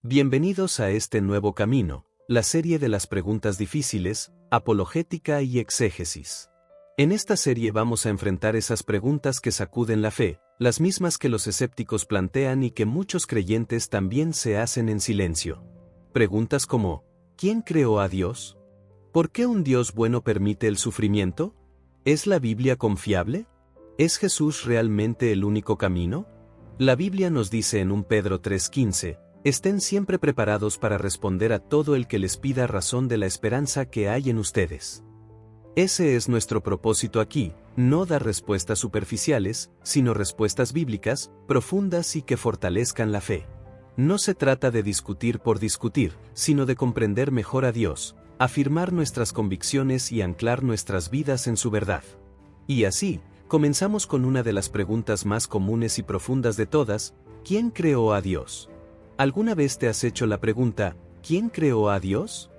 Bienvenidos a este nuevo camino, la serie de las preguntas difíciles, apologética y exégesis. En esta serie vamos a enfrentar esas preguntas que sacuden la fe, las mismas que los escépticos plantean y que muchos creyentes también se hacen en silencio. Preguntas como, ¿quién creó a Dios? ¿Por qué un Dios bueno permite el sufrimiento? ¿Es la Biblia confiable? ¿Es Jesús realmente el único camino? La Biblia nos dice en 1 Pedro 3:15, estén siempre preparados para responder a todo el que les pida razón de la esperanza que hay en ustedes. Ese es nuestro propósito aquí, no dar respuestas superficiales, sino respuestas bíblicas, profundas y que fortalezcan la fe. No se trata de discutir por discutir, sino de comprender mejor a Dios, afirmar nuestras convicciones y anclar nuestras vidas en su verdad. Y así, comenzamos con una de las preguntas más comunes y profundas de todas, ¿quién creó a Dios? ¿Alguna vez te has hecho la pregunta, ¿quién creó a Dios?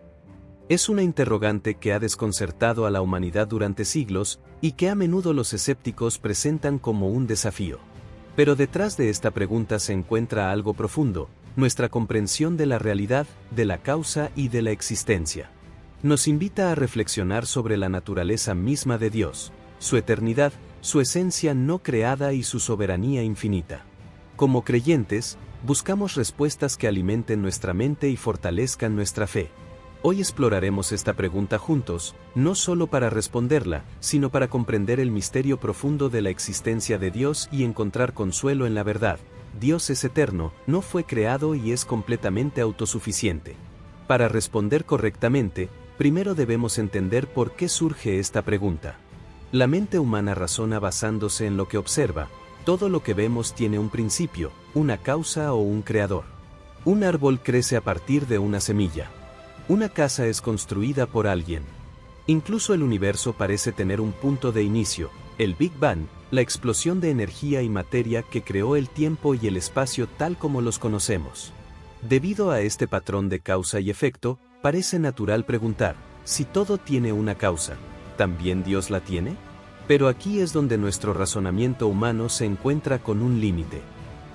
Es una interrogante que ha desconcertado a la humanidad durante siglos, y que a menudo los escépticos presentan como un desafío. Pero detrás de esta pregunta se encuentra algo profundo, nuestra comprensión de la realidad, de la causa y de la existencia. Nos invita a reflexionar sobre la naturaleza misma de Dios, su eternidad, su esencia no creada y su soberanía infinita. Como creyentes, buscamos respuestas que alimenten nuestra mente y fortalezcan nuestra fe. Hoy exploraremos esta pregunta juntos, no solo para responderla, sino para comprender el misterio profundo de la existencia de Dios y encontrar consuelo en la verdad. Dios es eterno, no fue creado y es completamente autosuficiente. Para responder correctamente, primero debemos entender por qué surge esta pregunta. La mente humana razona basándose en lo que observa. Todo lo que vemos tiene un principio, una causa o un creador. Un árbol crece a partir de una semilla. Una casa es construida por alguien. Incluso el universo parece tener un punto de inicio, el Big Bang, la explosión de energía y materia que creó el tiempo y el espacio tal como los conocemos. Debido a este patrón de causa y efecto, parece natural preguntar, si todo tiene una causa, ¿también Dios la tiene? Pero aquí es donde nuestro razonamiento humano se encuentra con un límite.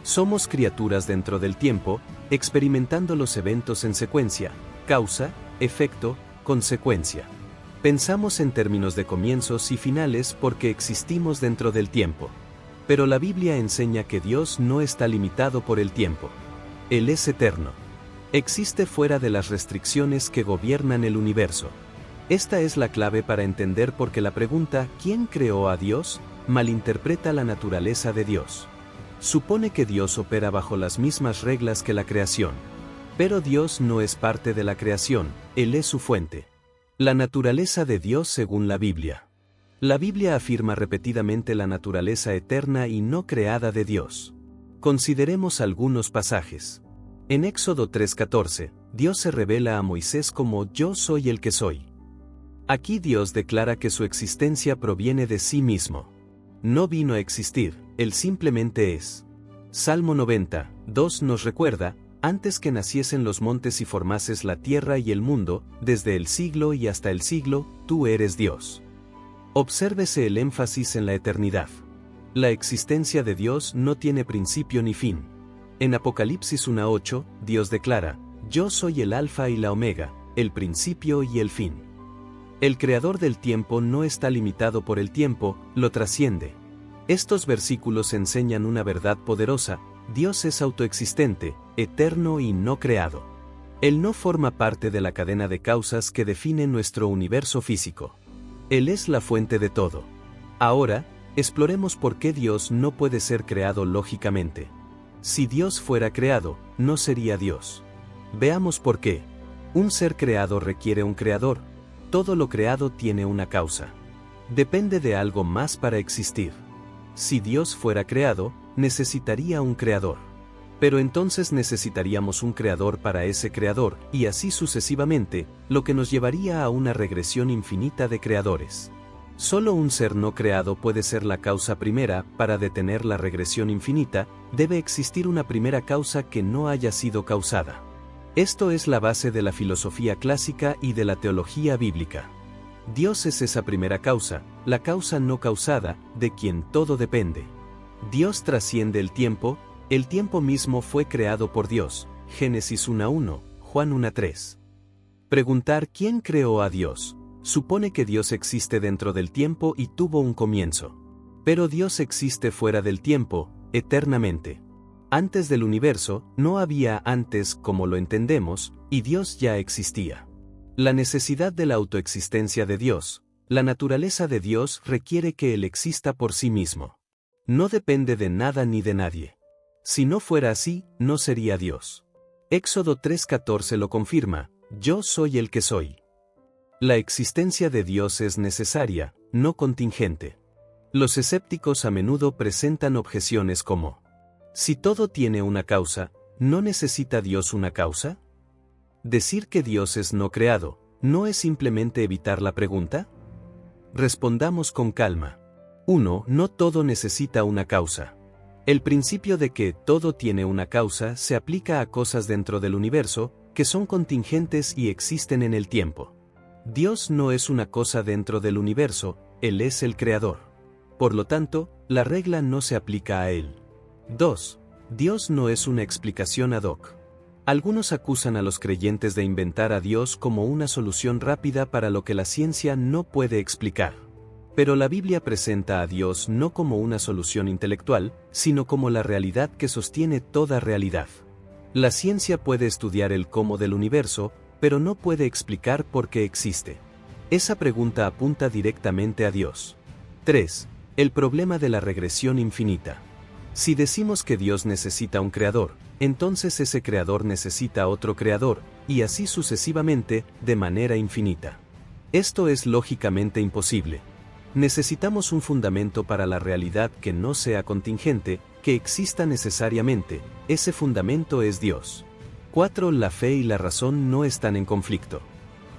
Somos criaturas dentro del tiempo, experimentando los eventos en secuencia, causa, efecto, consecuencia. Pensamos en términos de comienzos y finales porque existimos dentro del tiempo. Pero la Biblia enseña que Dios no está limitado por el tiempo. Él es eterno. Existe fuera de las restricciones que gobiernan el universo. Esta es la clave para entender por qué la pregunta ¿quién creó a Dios? Malinterpreta la naturaleza de Dios. Supone que Dios opera bajo las mismas reglas que la creación. Pero Dios no es parte de la creación, Él es su fuente. La naturaleza de Dios según la Biblia. La Biblia afirma repetidamente la naturaleza eterna y no creada de Dios. Consideremos algunos pasajes. En Éxodo 3:14, Dios se revela a Moisés como Yo soy el que soy. Aquí Dios declara que su existencia proviene de sí mismo. No vino a existir, Él simplemente es. Salmo 90:2 nos recuerda, antes que naciesen los montes y formases la tierra y el mundo, desde el siglo y hasta el siglo, tú eres Dios. Obsérvese el énfasis en la eternidad. La existencia de Dios no tiene principio ni fin. En Apocalipsis 1:8, Dios declara, Yo soy el Alfa y la Omega, el principio y el fin. El creador del tiempo no está limitado por el tiempo, lo trasciende. Estos versículos enseñan una verdad poderosa, Dios es autoexistente, eterno y no creado. Él no forma parte de la cadena de causas que define nuestro universo físico. Él es la fuente de todo. Ahora, exploremos por qué Dios no puede ser creado lógicamente. Si Dios fuera creado, no sería Dios. Veamos por qué. Un ser creado requiere un creador. Todo lo creado tiene una causa. Depende de algo más para existir. Si Dios fuera creado, necesitaría un creador. Pero entonces necesitaríamos un creador para ese creador, y así sucesivamente, lo que nos llevaría a una regresión infinita de creadores. Solo un ser no creado puede ser la causa primera. Para detener la regresión infinita, debe existir una primera causa que no haya sido causada. Esto es la base de la filosofía clásica y de la teología bíblica. Dios es esa primera causa, la causa no causada, de quien todo depende. Dios trasciende el tiempo mismo fue creado por Dios. Génesis 1:1, Juan 1:3. Preguntar ¿quién creó a Dios? Supone que Dios existe dentro del tiempo y tuvo un comienzo. Pero Dios existe fuera del tiempo, eternamente. Antes del universo, no había antes como lo entendemos, y Dios ya existía. La necesidad de la autoexistencia de Dios, la naturaleza de Dios requiere que Él exista por sí mismo. No depende de nada ni de nadie. Si no fuera así, no sería Dios. Éxodo 3:14 lo confirma, yo soy el que soy. La existencia de Dios es necesaria, no contingente. Los escépticos a menudo presentan objeciones como: si todo tiene una causa, ¿no necesita Dios una causa? ¿Decir que Dios es no creado, no es simplemente evitar la pregunta? Respondamos con calma. 1. No todo necesita una causa. El principio de que todo tiene una causa se aplica a cosas dentro del universo, que son contingentes y existen en el tiempo. Dios no es una cosa dentro del universo, Él es el creador. Por lo tanto, la regla no se aplica a Él. 2. Dios no es una explicación ad hoc. Algunos acusan a los creyentes de inventar a Dios como una solución rápida para lo que la ciencia no puede explicar. Pero la Biblia presenta a Dios no como una solución intelectual, sino como la realidad que sostiene toda realidad. La ciencia puede estudiar el cómo del universo, pero no puede explicar por qué existe. Esa pregunta apunta directamente a Dios. 3. El problema de la regresión infinita. Si decimos que Dios necesita un creador, entonces ese creador necesita otro creador, y así sucesivamente, de manera infinita. Esto es lógicamente imposible. Necesitamos un fundamento para la realidad que no sea contingente, que exista necesariamente, ese fundamento es Dios. 4. La fe y la razón no están en conflicto.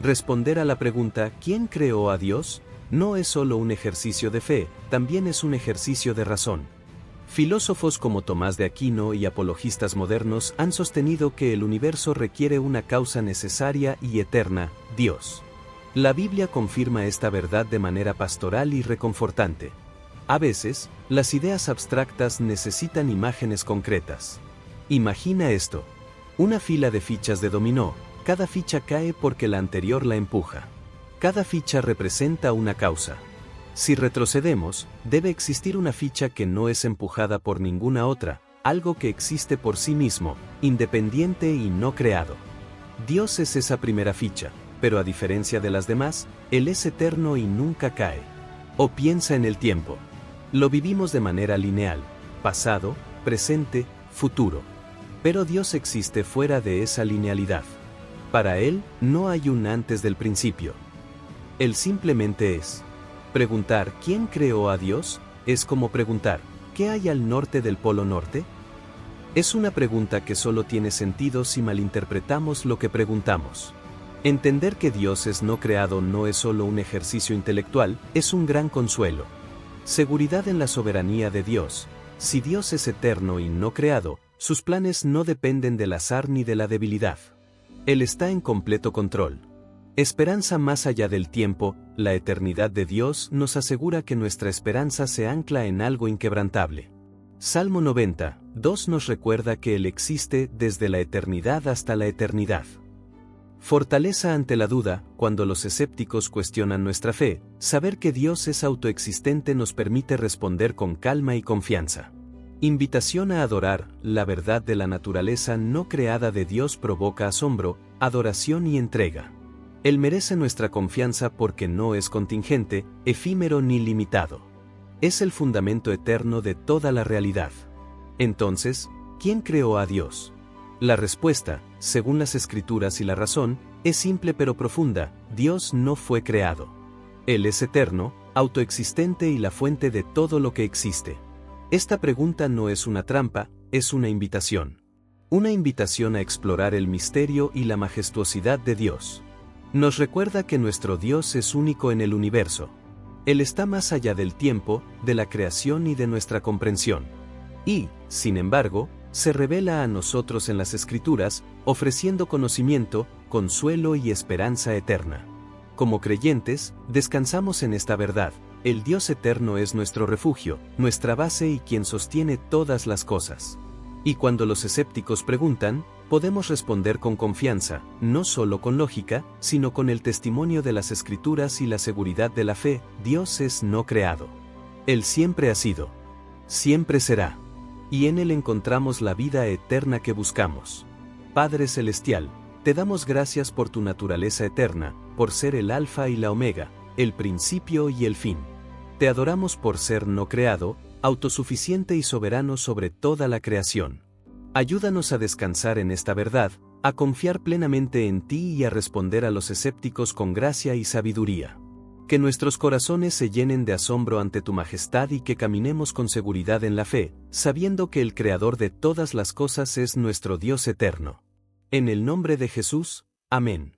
Responder a la pregunta ¿quién creó a Dios? No es solo un ejercicio de fe, también es un ejercicio de razón. Filósofos como Tomás de Aquino y apologistas modernos han sostenido que el universo requiere una causa necesaria y eterna, Dios. La Biblia confirma esta verdad de manera pastoral y reconfortante. A veces, las ideas abstractas necesitan imágenes concretas. Imagina esto. Una fila de fichas de dominó, cada ficha cae porque la anterior la empuja. Cada ficha representa una causa. Si retrocedemos, debe existir una ficha que no es empujada por ninguna otra, algo que existe por sí mismo, independiente y no creado. Dios es esa primera ficha, pero a diferencia de las demás, Él es eterno y nunca cae. O piensa en el tiempo. Lo vivimos de manera lineal, pasado, presente, futuro. Pero Dios existe fuera de esa linealidad. Para Él, no hay un antes del principio. Él simplemente es. Preguntar ¿quién creó a Dios? Es como preguntar ¿qué hay al norte del Polo Norte? Es una pregunta que solo tiene sentido si malinterpretamos lo que preguntamos. Entender que Dios es no creado no es solo un ejercicio intelectual, es un gran consuelo. Seguridad en la soberanía de Dios. Si Dios es eterno y no creado, sus planes no dependen del azar ni de la debilidad. Él está en completo control. Esperanza más allá del tiempo, la eternidad de Dios nos asegura que nuestra esperanza se ancla en algo inquebrantable. Salmo 90:2 nos recuerda que Él existe desde la eternidad hasta la eternidad. Fortaleza ante la duda. Cuando los escépticos cuestionan nuestra fe, saber que Dios es autoexistente nos permite responder con calma y confianza. Invitación a adorar. La verdad de la naturaleza no creada de Dios provoca asombro, adoración y entrega. Él merece nuestra confianza porque no es contingente, efímero ni limitado. Es el fundamento eterno de toda la realidad. Entonces, ¿quién creó a Dios? La respuesta, según las Escrituras y la razón, es simple pero profunda: Dios no fue creado. Él es eterno, autoexistente y la fuente de todo lo que existe. Esta pregunta no es una trampa, es una invitación. Una invitación a explorar el misterio y la majestuosidad de Dios. Nos recuerda que nuestro Dios es único en el universo. Él está más allá del tiempo, de la creación y de nuestra comprensión. Y, sin embargo, se revela a nosotros en las Escrituras, ofreciendo conocimiento, consuelo y esperanza eterna. Como creyentes, descansamos en esta verdad: el Dios eterno es nuestro refugio, nuestra base y quien sostiene todas las cosas. Y cuando los escépticos preguntan, podemos responder con confianza, no solo con lógica, sino con el testimonio de las Escrituras y la seguridad de la fe: Dios es no creado. Él siempre ha sido. Siempre será. Y en Él encontramos la vida eterna que buscamos. Padre Celestial, te damos gracias por tu naturaleza eterna, por ser el Alfa y la Omega, el principio y el fin. Te adoramos por ser no creado, autosuficiente y soberano sobre toda la creación. Ayúdanos a descansar en esta verdad, a confiar plenamente en ti y a responder a los escépticos con gracia y sabiduría. Que nuestros corazones se llenen de asombro ante tu majestad y que caminemos con seguridad en la fe, sabiendo que el Creador de todas las cosas es nuestro Dios eterno. En el nombre de Jesús, amén.